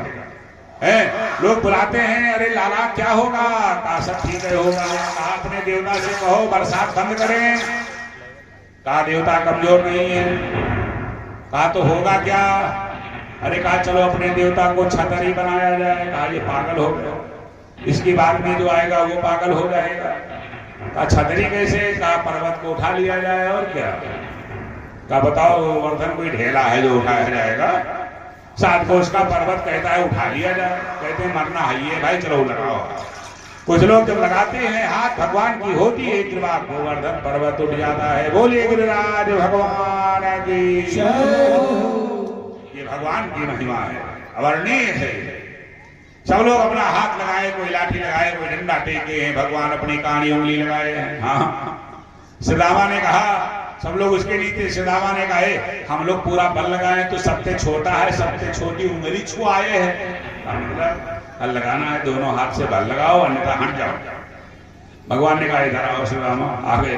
Speaker 1: है? लोग बुलाते हैं, अरे लाला क्या होगा? कहा सब ठीक है होगा। कहा अपने देवता से कहो बरसात बंद करें। कहा देवता कमजोर नहीं है। कहा तो होगा क्या? अरे कहा चलो अपने देवता को छतरी बनाया जाए। कहा ये पागल हो गया, इसकी बाद में जो आएगा वो पागल हो जाएगा। कहा छतरी कैसे? कहा पर्वत को उठा लिया जाए, और क्या। कहा बताओ गोवर्धन कोई ढेला है जो उठाया जाएगा? 7 कोष का पर्वत कहता है उठा लिया जाए। कहते हैं मरना है ये भाई, चलो लगाओ। कुछ लोग जब लगाते हैं हाथ, भगवान की होती है कृपा, गोवर्धन पर्वत उठ जाता है। बोलिए गिरिराज भगवान की। ये भगवान की महिमा है, अवर्णीय है। सब लोग अपना हाथ लगाए, कोई लाठी लगाए, कोई डंडा टेके हैं, भगवान अपनी कानी उंगली लगाए हैं। हाँ सुदामा ने कहा, सब लोग उसके नीचे। सुदामा ने कहा हम लोग पूरा बल लगाए तो सबसे छोटा है, सबसे छोटी उंगली छुआए है। मतलब लगाना है दोनों हाथ से बल लगाओ, अन्यथा हट जाओ। भगवान ने कहा इधर आओ सुदामा, आ गए।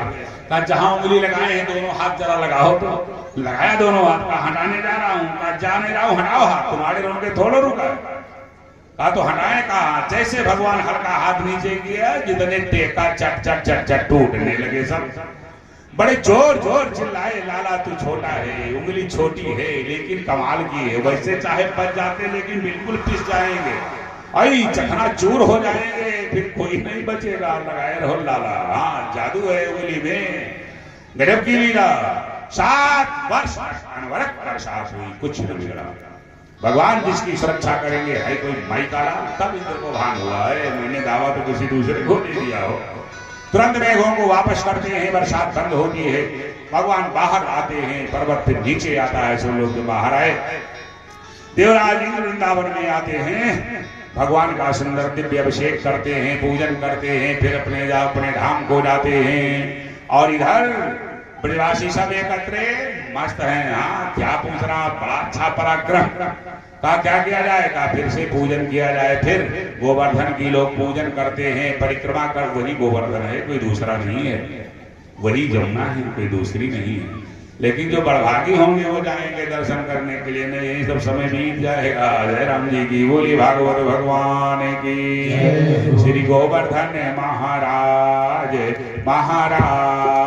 Speaker 1: कहा जहां उंगली लगाए हैं दोनों हाथ जरा लगाओ। तो लगाया दोनों हाथ। का हटाने जा रहा हूं। कहा जाने जाओ, हटाओ हाथ, तुम्हारे रोके थोड़ा रुका। कहा तो हटाए। कहा जैसे भगवान हल्का हाथ नीचे किया, जितने टेका चट चट चट चट टूटने लगे सब। बड़े जोर जोर चिल्लाए, लाला तू छोटा है, उंगली छोटी है, लेकिन कमाल की है। वैसे चाहे बच जाते लेकिन बिल्कुल पिस जाएंगे, आई चखना चूर हो जाएंगे, फिर कोई नहीं बचेगा। लगाए रहो लाला। हाँ जादू है उंगली में। गजब की लीला। 7 वर्ष अनवरत बरसात हुई, कुछ न बिगड़ा। भगवान जिसकी सुरक्षा करेंगे, है कोई माई काला, तब इंद्र को भान हुआ है मैंने दावा तो किसी दूसरे को दे दिया हो। तुरंत मेघों को वापस करते हैं, बरसात बंद होती है, भगवान बाहर आते हैं, पर्वत से नीचे आता है, सब लोग बाहर आए, देवराज इंद्र वृंदावन में आते हैं, भगवान का सुंदर दिव्य अभिषेक करते हैं, पूजन करते हैं, फिर अपने धाम को जाते हैं। और इधर ब्रजवासी सब एकत्र मस्त हैं। हाँ, क्या पूछ रहा, बड़ा अच्छा पराक्रम का क्या किया जाए, का फिर से पूजन किया जाए। फिर गोवर्धन की लोग पूजन करते हैं, परिक्रमा कर, वही गोवर्धन है, कोई दूसरा नहीं है, वही जमुना है, कोई दूसरी नहीं है। लेकिन जो बड़भागी होंगे वो जाएंगे दर्शन करने के लिए, नहीं यही सब समय बीत जाएगा। जय राम जी की बोली, भागवत भगवान की, श्री गोवर्धन महाराज महाराज